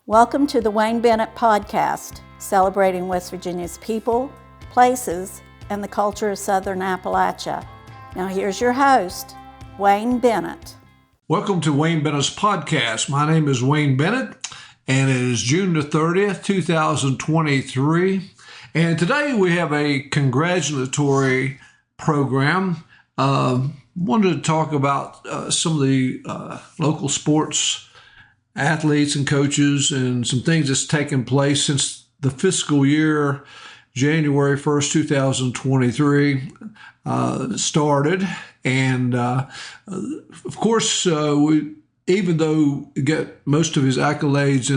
Welcome to the Wayne Bennett podcast, celebrating West Virginia's people, places, and the culture of Southern Appalachia. Now here's your host, Wayne Bennett. Welcome to Wayne Bennett's podcast. My name is Wayne Bennett, and it is June the 30th, 2023. And today we have a congratulatory program. Wanted to talk about some of the local sports athletes and coaches and some things that's taken place since the fiscal year, January 1st, 2023 started. And of course, even though he got most of his accolades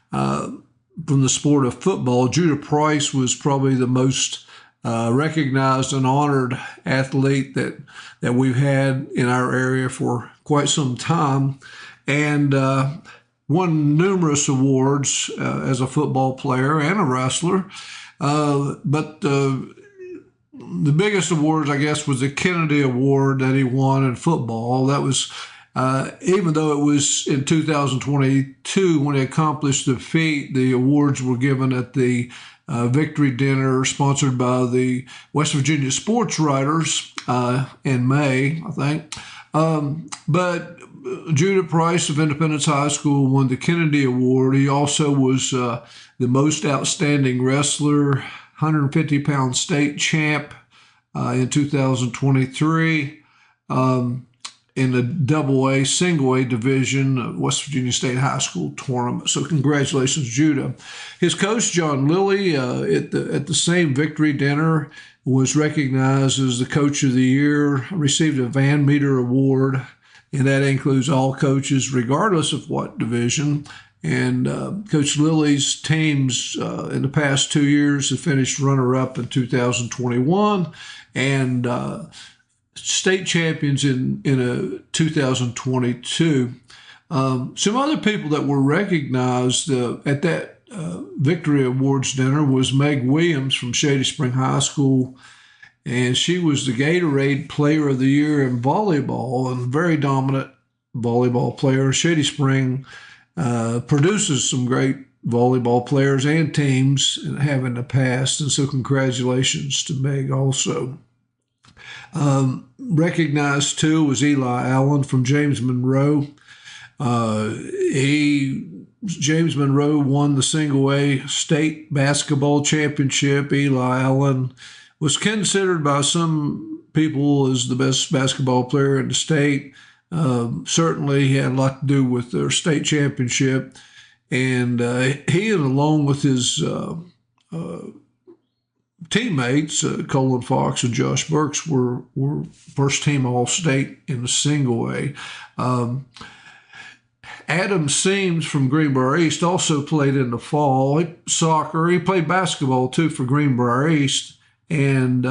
from the sport of football, Judah Price was probably the most recognized and honored athlete that we've had in our area for quite some time, and won numerous awards as a football player and a wrestler. But the biggest awards, I guess, was the Kennedy Award that he won in football. That was, even though it was in 2022 when he accomplished the feat, the awards were given at the victory dinner sponsored by the West Virginia sports writers in May, I think. But Judah Price of Independence High School won the Kennedy Award. He also was the most outstanding wrestler, 150-pound state champ in 2023 in the AA single A division of West Virginia State High School tournament. So congratulations, Judah. His coach, John Lilly, at the same victory dinner was recognized as the Coach of the Year, received a Van Meter Award, and that includes all coaches regardless of what division. And Coach Lilly's teams in the past 2 years have finished runner-up in 2021 and state champions in 2022. Some other people that were recognized at that Victory Awards dinner was Meg Williams from Shady Spring High School, and she was the Gatorade Player of the Year in volleyball and very dominant volleyball player. Shady Spring produces some great volleyball players and teams and have in the past, and so congratulations to Meg also. Recognized too was Eli Allen from James Monroe. James Monroe won the single A state basketball championship. Eli Allen was considered by some people as the best basketball player in the state. Certainly he had a lot to do with their state championship. And he, along with his teammates, Colin Fox and Josh Burks, were first team All-State in the single A. Adam Seams from Greenbrier East also played in the fall. Soccer. He played basketball too for Greenbrier East, and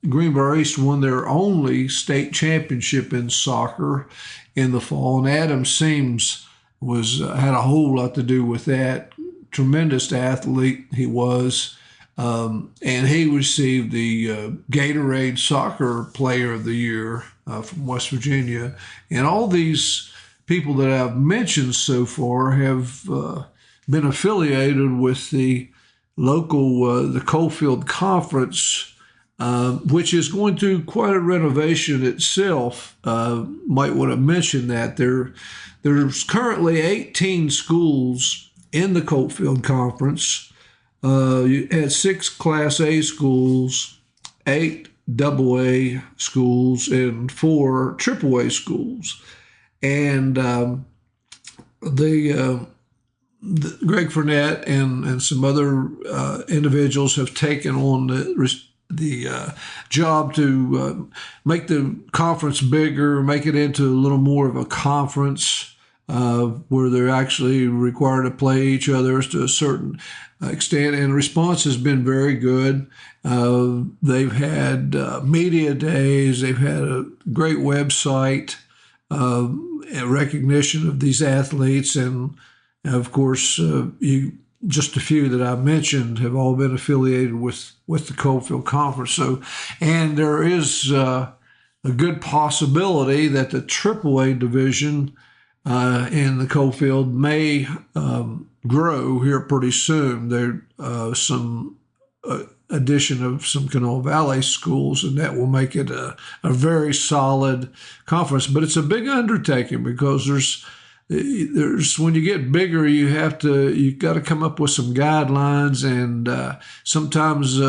Greenbrier East won their only state championship in soccer in the fall. And Adam Seams had a whole lot to do with that. Tremendous athlete he was. And he received the Gatorade Soccer Player of the Year from West Virginia. And all these people that I've mentioned so far have been affiliated with the local, the Coalfield Conference, which is going through quite a renovation itself. Might want to mention that there's currently 18 schools in the Coalfield Conference. You had 6 Class A schools, 8 AA schools, and 4 AAA schools. And the Greg Fournette and some other individuals have taken on the job to make the conference bigger, make it into a little more of a conference where they're actually required to play each other to a certain extent. And the response has been very good. They've had media days. They've had a great website, recognition of these athletes, and of course, just a few that I mentioned have all been affiliated with the Coalfield Conference. So, and there is a good possibility that the AAA division in the Coalfield may grow here pretty soon. There some addition of some Kanawha Valley schools, and that will make it a very solid conference. But it's a big undertaking because there's when you get bigger, you've got to come up with some guidelines, and sometimes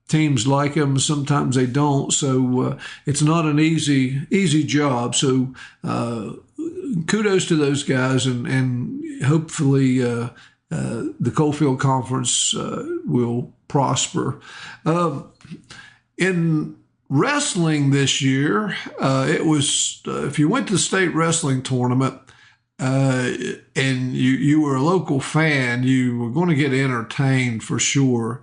teams like them, sometimes they don't. So it's not an easy job. So kudos to those guys, and hopefully the Coalfield Conference will prosper. In wrestling this year, it was if you went to the state wrestling tournament and you were a local fan, you were going to get entertained for sure.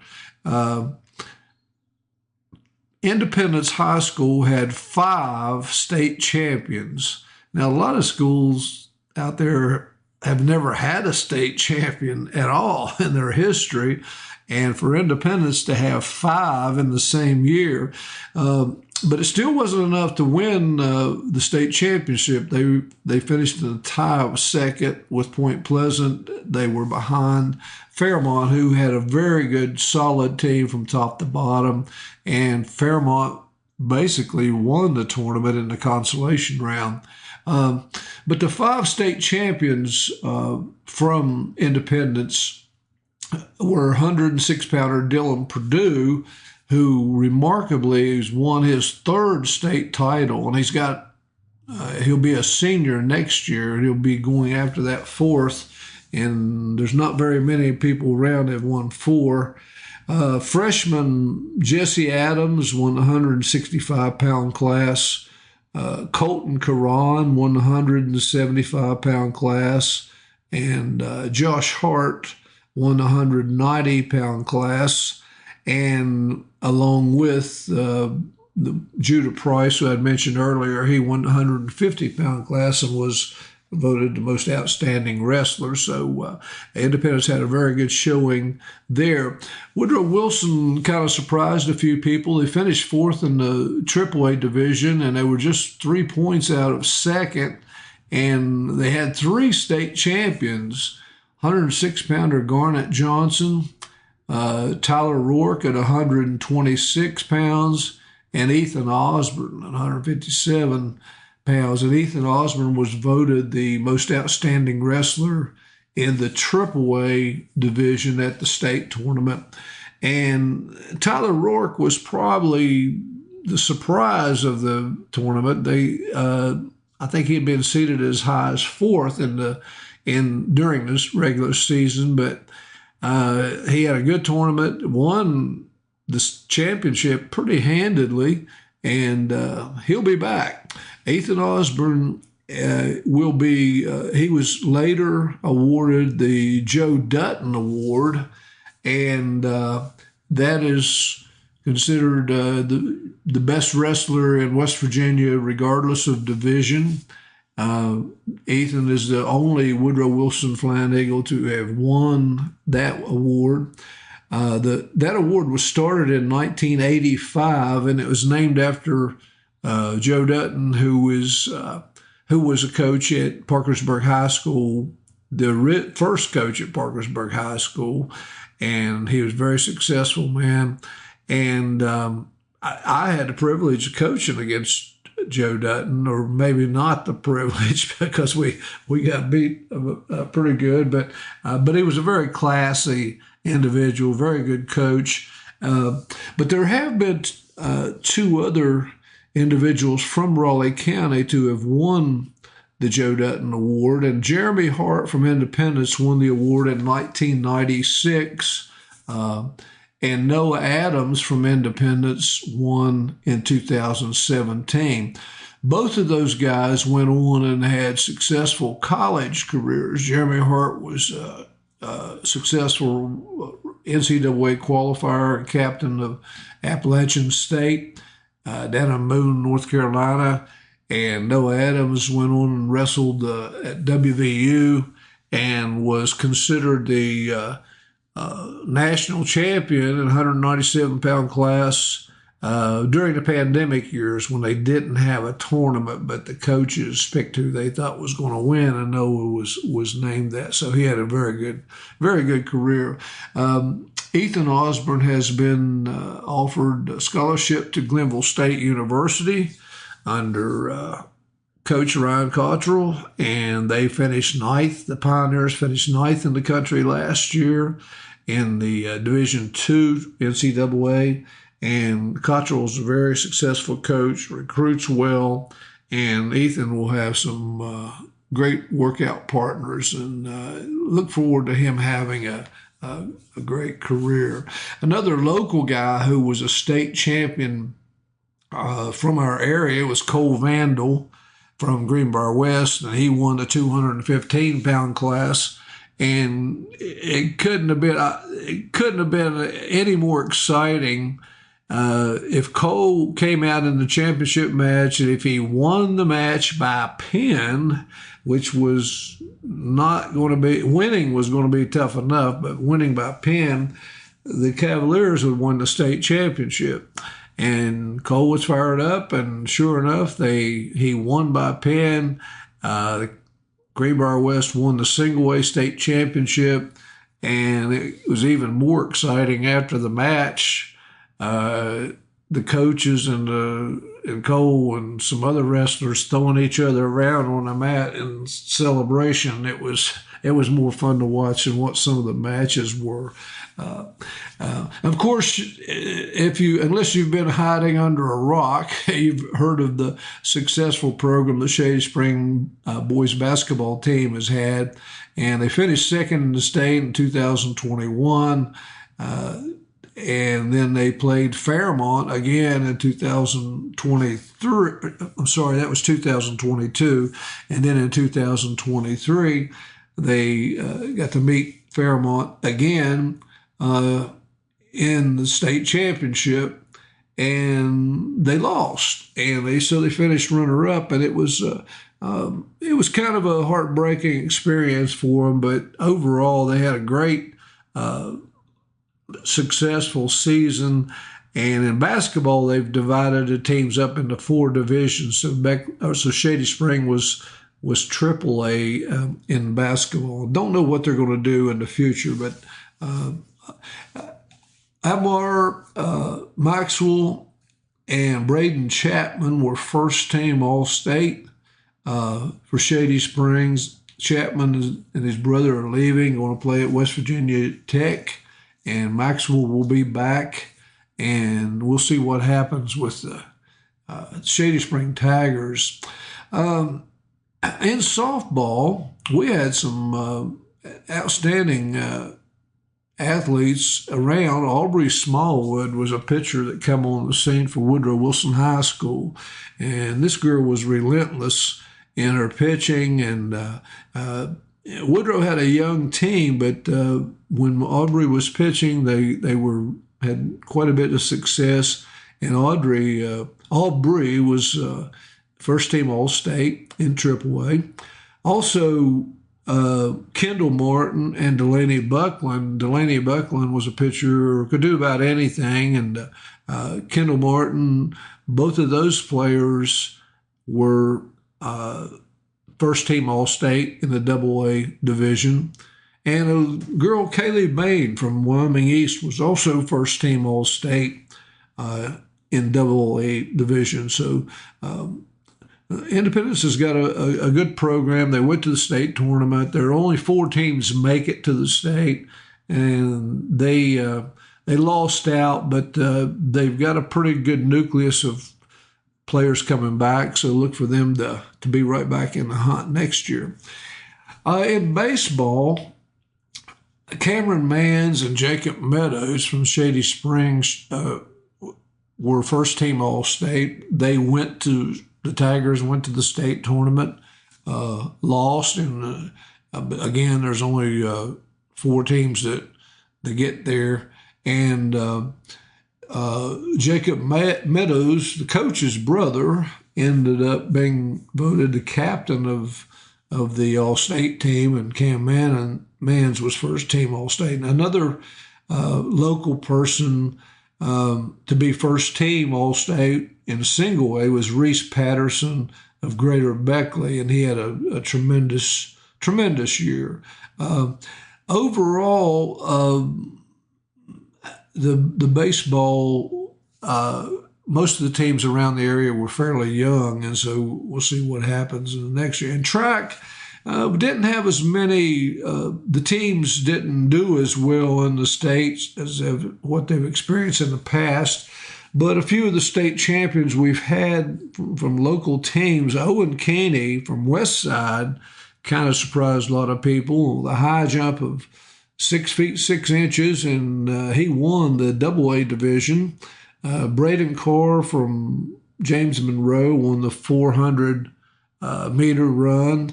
Independence High School had 5 state champions. Now, a lot of schools out there have never had a state champion at all in their history. And for Independence to have 5 in the same year, but it still wasn't enough to win the state championship. They finished in a tie of second with Point Pleasant. They were behind Fairmont, who had a very good, solid team from top to bottom. And Fairmont basically won the tournament in the consolation round. But the 5 state champions from Independence were 106-pounder Dylan Perdue, who remarkably has won his 3rd state title, and he'll be a senior next year, and he'll be going after that 4th, and there's not very many people around that have won 4. Freshman Jesse Adams won the 165-pound class. Colton Caron won the 175-pound class, and Josh Hart won the 190-pound class, and along with Judah Price, who I'd mentioned earlier, he won the 150-pound class and was voted the most outstanding wrestler. So Independence had a very good showing there. Woodrow Wilson kind of surprised a few people. They finished 4th in the AAA division, and they were just 3 points out of 2nd, and they had 3 state champions. 106-pounder Garnett Johnson, Tyler Rourke at 126 pounds, and Ethan Osborne at 157 pounds. And Ethan Osborne was voted the most outstanding wrestler in the AAA division at the state tournament. And Tyler Rourke was probably the surprise of the tournament. I think he had been seated as high as 4th during this regular season, but he had a good tournament, won this championship pretty handedly, and he'll be back. Ethan Osborne will be, he was later awarded the Joe Dutton Award, and that is considered the best wrestler in West Virginia regardless of division. Ethan is the only Woodrow Wilson Flying Eagle to have won that award. That award was started in 1985, and it was named after Joe Dutton, who was a coach at Parkersburg High School, the first coach at Parkersburg High School, and he was a very successful man. And I had the privilege of coaching against Joe Dutton, or maybe not the privilege because we got beat pretty good, but he was a very classy individual, very good coach. But there have been 2 other individuals from Raleigh County to have won the Joe Dutton Award, and Jeremy Hart from Independence won the award in 1996. And Noah Adams from Independence won in 2017. Both of those guys went on and had successful college careers. Jeremy Hart was a successful NCAA qualifier and captain of Appalachian State down in Moon, North Carolina. And Noah Adams went on and wrestled at WVU and was considered the national champion in 197-pound class during the pandemic years when they didn't have a tournament, but the coaches picked who they thought was going to win, and Noah was named that. So he had a very good career. Ethan Osborne has been offered a scholarship to Glenville State University under Coach Ryan Cottrell, and they finished ninth. The Pioneers finished ninth in the country last year in the Division II NCAA. And Cottrell's a very successful coach, recruits well, and Ethan will have some great workout partners, and look forward to him having a great career. Another local guy who was a state champion from our area was Cole Vandal from Greenbrier West, and he won the 215-pound class. And it couldn't have been any more exciting if Cole came out in the championship match, and if he won the match by pin, which was not going to be, winning was going to be tough enough, but winning by pin, the Cavaliers would win the state championship. And Cole was fired up, and sure enough, he won by pin. Greenbrier West won the single-A state championship, and it was even more exciting after the match. The coaches and Cole and some other wrestlers throwing each other around on the mat in celebration. It was more fun to watch than what some of the matches were. Of course, unless you've been hiding under a rock, you've heard of the successful program the Shady Spring boys basketball team has had, and they finished second in the state in 2021. And then they played Fairmont again in 2023. I'm sorry, that was 2022. And then in 2023, they got to meet Fairmont again in the state championship, and they lost. And they finished runner-up, and it was kind of a heartbreaking experience for them. But overall, they had a great successful season. And in basketball, they've divided the teams up into 4 divisions. So Shady Spring was AAA in basketball. Don't know what they're going to do in the future, but Amar Maxwell and Braden Chapman were first-team All-State for Shady Springs. Chapman and his brother are leaving, going to play at West Virginia Tech. And Maxwell will be back, and we'll see what happens with the Shady Spring Tigers. In softball, we had some outstanding athletes around. Aubrey Smallwood was a pitcher that came on the scene for Woodrow Wilson High School, and this girl was relentless in her pitching, and Woodrow had a young team, but when Aubrey was pitching, they had quite a bit of success. And Aubrey was first-team All-State in AAA. Also, Kendall Martin and Delaney Buckland. Delaney Buckland was a pitcher who could do about anything, and Kendall Martin, both of those players were first-team All-State in the AA division. And a girl, Kaylee Bain from Wyoming East, was also first-team All-State in AA division. So Independence has got a good program. They went to the state tournament. There are only 4 teams make it to the state, and they lost out, but they've got a pretty good nucleus of players coming back, so look for them to be right back in the hunt next year. In baseball, Cameron Mans and Jacob Meadows from Shady Springs were first-team All-State. The Tigers went to the state tournament, lost, and again, there's only 4 teams that get there. And Jacob Meadows, the coach's brother, ended up being voted the captain of the All-State team, and Cam Mans was first-team All-State. And another local person, to be first team All-State in single A was Reese Patterson of Greater Beckley, and he had a tremendous year. Overall, the baseball, most of the teams around the area were fairly young, and so we'll see what happens in the next year. And track, didn't have as many, the teams didn't do as well in the states as what they've experienced in the past. But a few of the state champions we've had from local teams, Owen Caney from West Side, kind of surprised a lot of people. The high jump of 6 feet 6 inches, and he won the Double-A division. Braden Carr from James Monroe won the 400 meter run,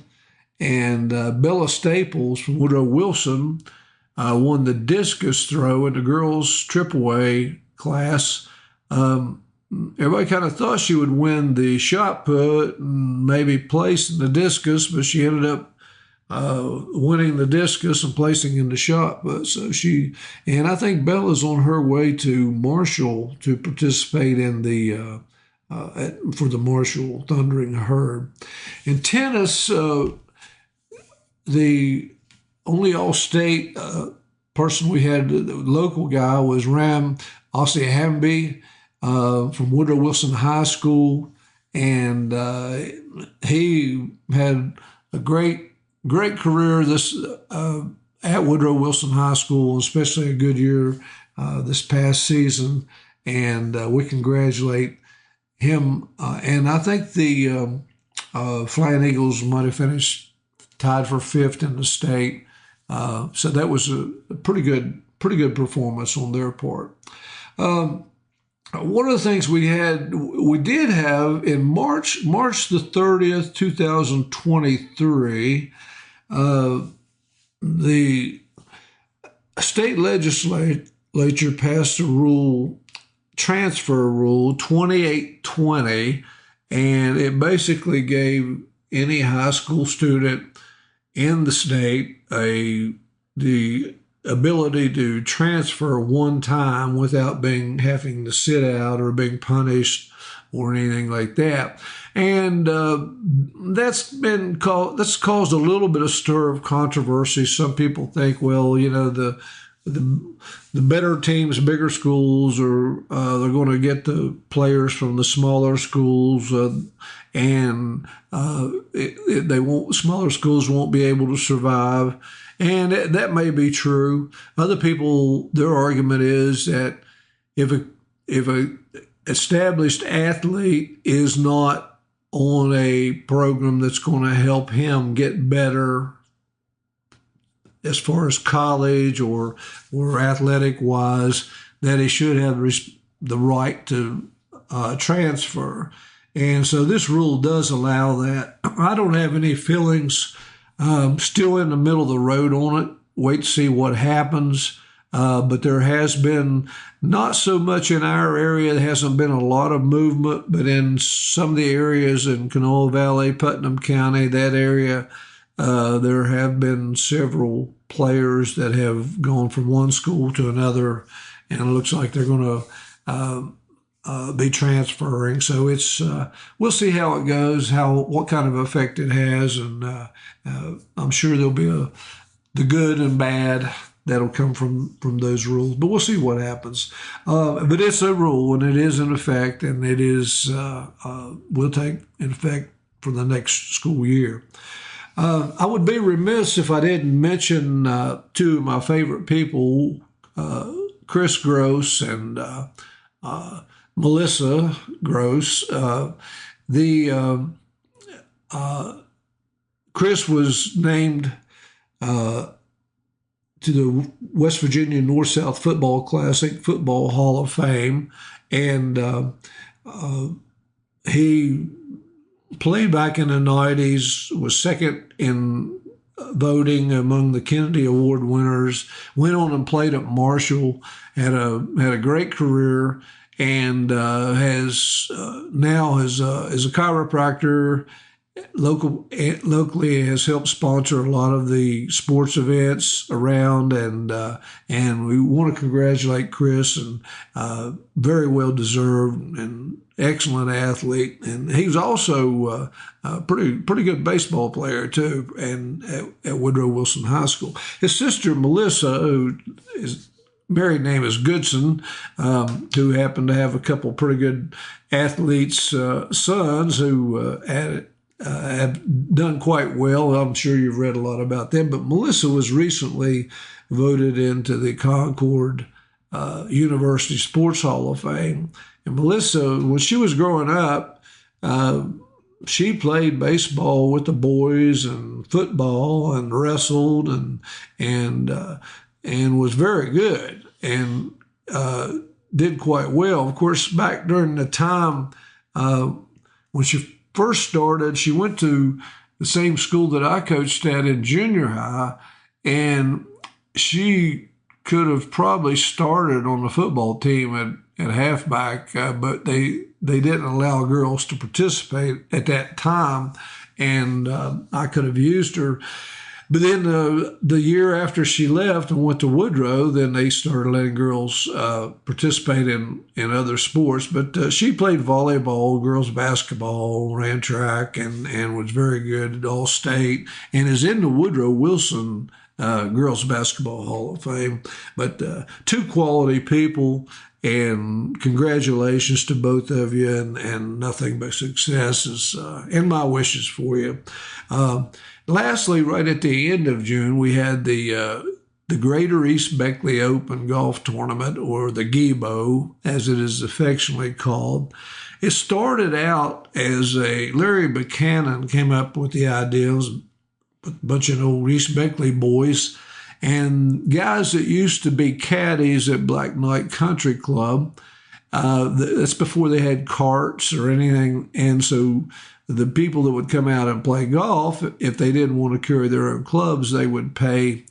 and Bella Staples from Woodrow Wilson won the discus throw in the girls' AAA class. Everybody kind of thought she would win the shot put and maybe place in the discus, but she ended up winning the discus and placing in the shot put. And I think Bella's on her way to Marshall to participate in the for the Marshall Thundering Herd. In tennis, the only All-State person we had, the local guy, was Ram Ossihambi from Woodrow Wilson High School, and he had a great career at Woodrow Wilson High School, especially a good year this past season, and we congratulate him. And I think the Flying Eagles might have finished tied for 5th in the state, so that was a pretty good performance on their part. One of the things we did have in March the 30th, 2023, the state legislature passed a transfer rule 2820, and it basically gave any high school student in the state the ability to transfer one time without having to sit out or being punished or anything like that. And that's caused a little bit of stir of controversy. Some people think, well, the better teams, bigger schools, they're going to get the players from the smaller schools, and smaller schools won't be able to survive. And that may be true. Other people, their argument is that if a established athlete is not on a program that's going to help him get better as far as college or athletic wise, that he should have the right to transfer. And so this rule does allow that. I don't have any feelings. Still in the middle of the road on it. Wait to see what happens. But there has been not so much in our area. There hasn't been a lot of movement, but in some of the areas in Kanawha Valley, Putnam County, that area, there have been several players that have gone from one school to another, and it looks like they're going to be transferring. So we'll see how it goes, what kind of effect it has, and I'm sure there'll be the good and bad that'll come from those rules. But we'll see what happens. But it's a rule, and it is in effect, and it is will take in effect for the next school year. I would be remiss if I didn't mention two of my favorite people, Chris Gross and Melissa Gross. Chris was named to the West Virginia North-South Football Classic Football Hall of Fame, and he played back in the 90s, was second in voting among the Kennedy Award winners, went on and played at Marshall, had a great career, and is a chiropractor, locally has helped sponsor a lot of the sports events around, and we want to congratulate Chris, and very well deserved and excellent athlete, and he was also a pretty good baseball player too, and at Woodrow Wilson High School. His sister Melissa, who is married name is Goodson, who happened to have a couple pretty good athletes' sons who have done quite well. I'm sure you've read a lot about them. But Melissa was recently voted into the Concord University Sports Hall of Fame. And Melissa, when she was growing up, she played baseball with the boys and football and wrestled and was very good and did quite well. Of course, back during the time when she first started, she went to the same school that I coached at in junior high, and she could have probably started on the football team at halfback, but they didn't allow girls to participate at that time, and I could have used her. But then the year after she left and went to Woodrow, then they started letting girls participate in other sports. But she played volleyball, girls basketball, ran track, and was very good at All-State, and is in the Woodrow Wilson Girls Basketball Hall of Fame. But two quality people, and congratulations to both of you, and nothing but successes, and my wishes for you. Lastly, right at the end of June, we had the Greater East Beckley Open Golf Tournament, or the GEBO, as it is affectionately called. It started out as Larry Buchanan came up with the ideas, a bunch of old East Beckley boys, and guys that used to be caddies at Black Knight Country Club. That's before they had carts or anything, and so the people that would come out and play golf, if they didn't want to carry their own clubs, they would pay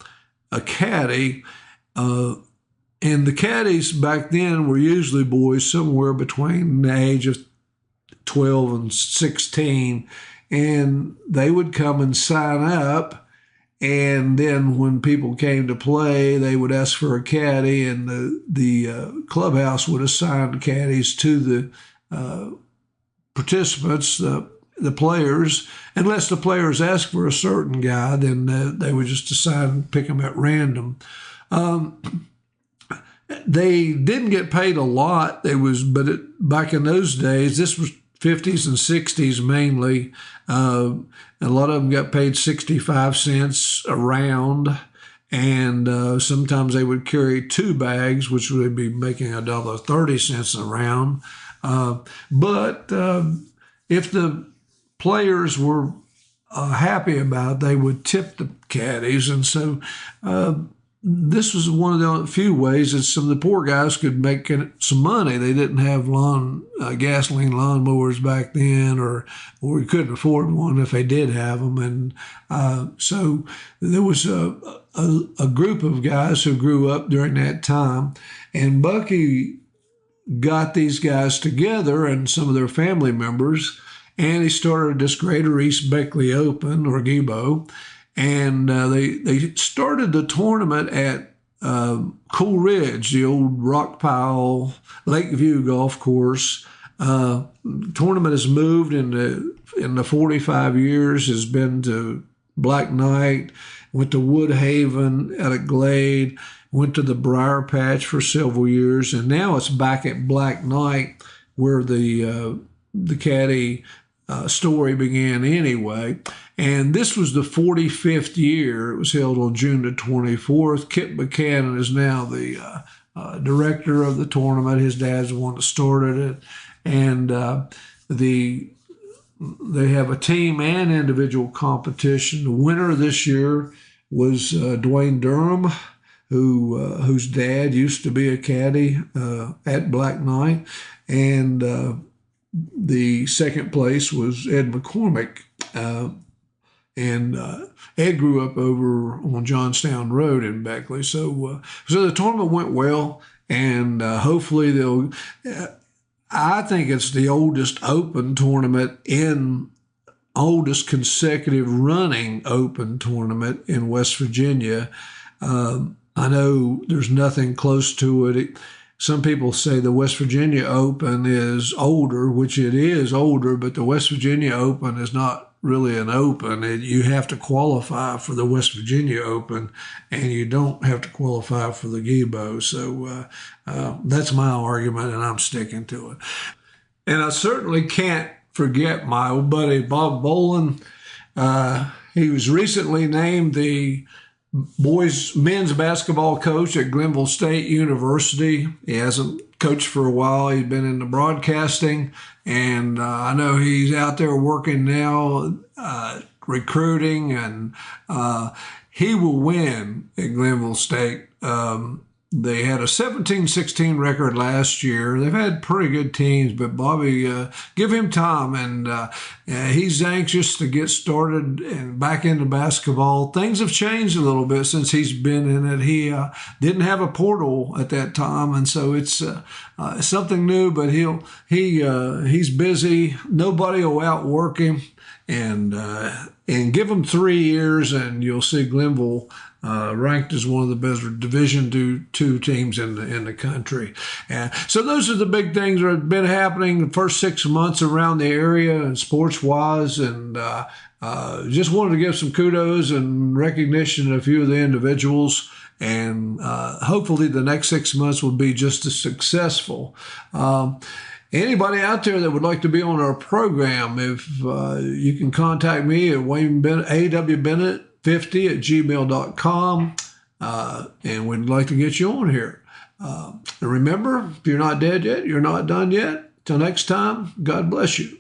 a caddy. And the caddies back then were usually boys somewhere between the age of 12 and 16, and they would come and sign up. And then when people came to play, they would ask for a caddy, and the clubhouse would assign caddies to the participants, the players. Unless the players asked for a certain guy, then they would just decide and pick them at random. They didn't get paid a lot. Back in those days, this was 50s and 60s mainly. A lot of them got paid 65 cents a round, and sometimes they would carry 2 bags, which would be making $1.30 a round. But if the players were happy about it, they would tip the caddies, and so this was one of the few ways that some of the poor guys could make some money. They didn't have gasoline lawnmowers back then, or we couldn't afford one if they did have them. And so there was a group of guys who grew up during that time, and Bucky got these guys together and some of their family members, and he started this Greater East Beckley Open, or GEBO. And they started the tournament at Cool Ridge, the old rock pile Lakeview golf course. Tournament has moved in the 45 years, has been to Black Knight, went to Woodhaven at a Glade, went to the Briar Patch for several years, and now it's back at Black Knight, where the caddy story began anyway. And this was the 45th year. It was held on June the 24th. Kip Buchanan is now the director of the tournament. His dad's the one that started it. And they have a team and individual competition. The winner this year was Dwayne Durham, whose dad used to be a caddy at Black Knight. And the second place was Ed McCormick. And Ed grew up over on Johnstown Road in Beckley. So the tournament went well, and hopefully I think it's the oldest open tournament in oldest consecutive running Open tournament in West Virginia. I know there's nothing close to it. Some people say the West Virginia Open is older, which it is older, but the West Virginia Open is not really an open. You have to qualify for the West Virginia Open, and you don't have to qualify for the GIBO. So that's my argument, and I'm sticking to it. And I certainly can't forget my old buddy Bob Bolin. He was recently named the men's basketball coach at Glenville State University. He hasn't coached for a while. He's been in the broadcasting, and I know he's out there working now, recruiting, and he will win at Glenville State. They had a 17-16 record last year. They've had pretty good teams, but Bobby, give him time, and he's anxious to get started and back into basketball. Things have changed a little bit since he's been in it. He didn't have a portal at that time, and so it's something new. But he's busy. Nobody will outwork him, and give him 3 years, and you'll see Glenville ranked as one of the best Division II teams in the country. So those are the big things that have been happening the first 6 months around the area and sports-wise, and just wanted to give some kudos and recognition to a few of the individuals, and hopefully the next 6 months will be just as successful. Anybody out there that would like to be on our program, if you can contact me at Wayne Bennett, awbennett50@gmail.com, and we'd like to get you on here. And remember, if you're not dead yet, you're not done yet. Till next time, God bless you.